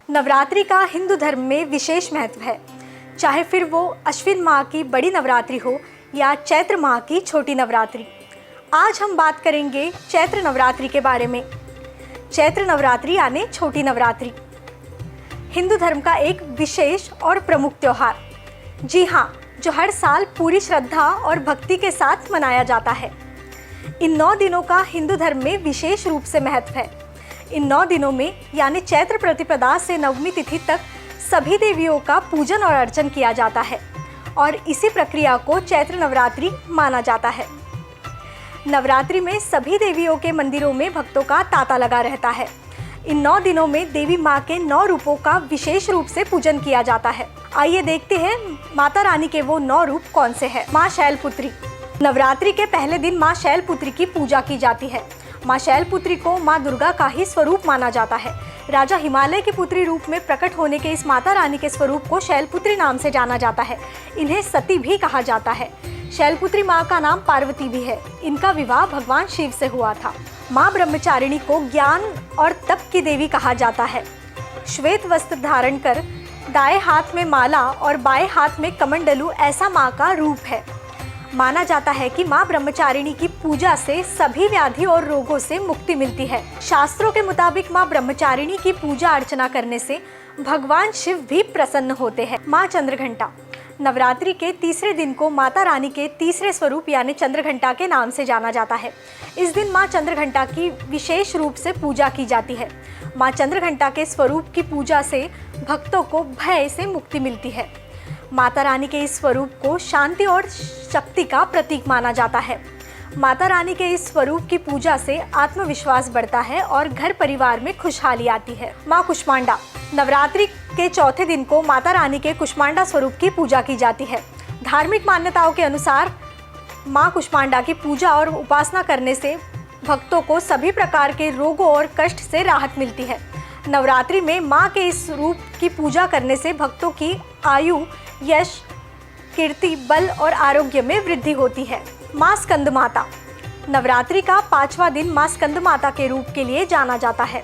नवरात्रि का हिंदू धर्म में विशेष महत्व है, चाहे फिर वो अश्विन माह की बड़ी नवरात्रि हो या चैत्र माह की छोटी नवरात्रि। आज हम बात करेंगे चैत्र नवरात्रि के बारे में। चैत्र नवरात्रि यानी छोटी नवरात्रि हिंदू धर्म का एक विशेष और प्रमुख त्योहार, जी हाँ, जो हर साल पूरी श्रद्धा और भक्ति के साथ मनाया जाता है। इन 9 दिनों का हिंदू धर्म में विशेष रूप से महत्व है। इन 9 दिनों में यानी चैत्र प्रतिपदा से नवमी तिथि तक सभी देवियों का पूजन और अर्चन किया जाता है और इसी प्रक्रिया को चैत्र नवरात्रि माना जाता है। नवरात्रि में सभी देवियों के मंदिरों में भक्तों का तांता लगा रहता है। इन 9 दिनों में देवी माँ के 9 रूपों का विशेष रूप से पूजन किया जाता है। आइए देखते हैं माता रानी के वो 9 रूप कौन से हैं। माँ शैलपुत्री। नवरात्रि के पहले दिन माँ शैलपुत्री की पूजा की जाती है। माँ शैलपुत्री को माँ दुर्गा का ही स्वरूप माना जाता है। राजा हिमालय की पुत्री रूप में प्रकट होने के इस माता रानी के स्वरूप को शैलपुत्री नाम से जाना जाता है। इन्हें सती भी कहा जाता है। शैलपुत्री माँ का नाम पार्वती भी है। इनका विवाह भगवान शिव से हुआ था। माँ ब्रह्मचारिणी को ज्ञान और तप की देवी कहा जाता है। श्वेत वस्त्र धारण कर दाएं हाथ में माला और बाएं हाथ में कमंडलू ऐसा माँ का रूप है। माना जाता है कि माँ ब्रह्मचारिणी की पूजा से सभी व्याधि और रोगों से मुक्ति मिलती है। शास्त्रों के मुताबिक माँ ब्रह्मचारिणी की पूजा अर्चना करने से भगवान शिव भी प्रसन्न होते हैं। माँ चंद्रघंटा। नवरात्रि के तीसरे दिन को माता रानी के तीसरे स्वरूप यानी चंद्रघंटा के नाम से जाना जाता है। इस दिन माँ चंद्रघंटा की विशेष रूप से पूजा की जाती है। माँ चंद्रघंटा के स्वरूप की पूजा से भक्तों को भय से मुक्ति मिलती है। माता रानी के इस स्वरूप को शांति और शक्ति का प्रतीक माना जाता है। माता रानी के इस स्वरूप की पूजा से आत्मविश्वास बढ़ता है और घर परिवार में खुशहाली आती है। माँ कुष्मांडा। नवरात्रि के चौथे दिन को माता रानी के कुष्मांडा स्वरूप की पूजा की जाती है। धार्मिक मान्यताओं के अनुसार माँ कुष्मांडा की पूजा और उपासना करने से भक्तों को सभी प्रकार के रोगों और कष्ट से राहत मिलती है। नवरात्रि में माँ के इस रूप की पूजा करने से भक्तों की आयु, यश, कीर्ति, बल और आरोग्य में वृद्धि होती है। माँ स्कंद माता। नवरात्रि का 5वां दिन माँ स्कंद माता के रूप के लिए जाना जाता है।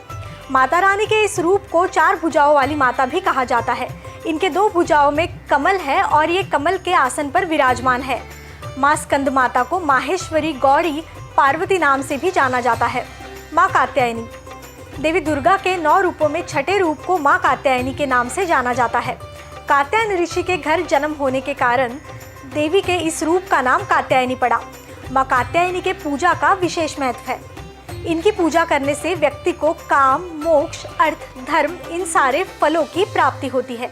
माता रानी के इस रूप को 4 भुजाओं वाली माता भी कहा जाता है। इनके 2 भुजाओं में कमल है और ये कमल के आसन पर विराजमान है। माँ स्कंद माता को माहेश्वरी, गौरी, पार्वती नाम से भी जाना जाता है। माँ कात्यायनी। देवी दुर्गा के 9 रूपों में छठे रूप को माँ कात्यायनी के नाम से जाना जाता है। कात्यायन ऋषि के घर जन्म होने के कारण देवी के इस रूप का नाम कात्यायनी पड़ा। माँ कात्यायनी के पूजा का विशेष महत्व है। इनकी पूजा करने से व्यक्ति को काम, मोक्ष, अर्थ, धर्म इन सारे फलों की प्राप्ति होती है।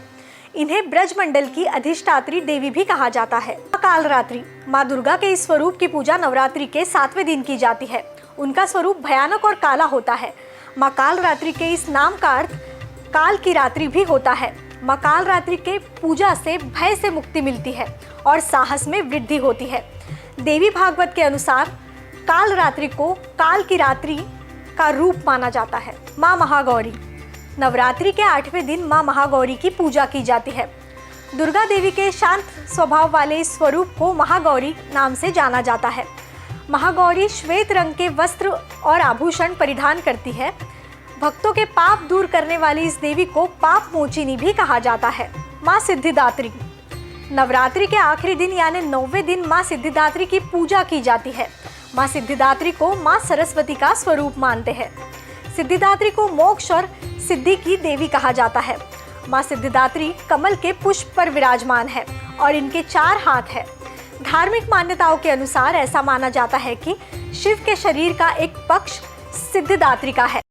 इन्हें ब्रजमंडल की अधिष्ठात्री देवी भी कहा जाता है। कालरात्रि। माँ दुर्गा के इस स्वरूप की पूजा नवरात्रि के 7वें दिन की जाती है। उनका स्वरूप भयानक और काला होता है। माँ कालरात्रि के इस नाम का अर्थ काल की रात्रि भी होता है। माँ कालरात्रि के पूजा से भय से मुक्ति मिलती है और साहस में वृद्धि होती है। देवी भागवत के अनुसार कालरात्रि को काल की रात्रि का रूप माना जाता है। माँ महागौरी। नवरात्रि के 8वें दिन माँ महागौरी की पूजा की जाती है। दुर्गा देवी के शांत स्वभाव वाले इस स्वरूप को महागौरी नाम से जाना जाता है। महागौरी श्वेत रंग के वस्त्र और आभूषण परिधान करती है। भक्तों के पाप दूर करने वाली इस देवी को पाप मोचिनी भी कहा जाता है। माँ सिद्धिदात्री। नवरात्रि के आखिरी दिन यानी 9वें दिन माँ सिद्धिदात्री की पूजा की जाती है। माँ सिद्धिदात्री को माँ सरस्वती का स्वरूप मानते हैं। सिद्धिदात्री को मोक्ष और सिद्धि की देवी कहा जाता है। माँ सिद्धिदात्री कमल के पुष्प पर विराजमान है और इनके 4 हाथ हैं। धार्मिक मान्यताओं के अनुसार ऐसा माना जाता है कि शिव के शरीर का एक पक्ष सिद्धिदात्री का है।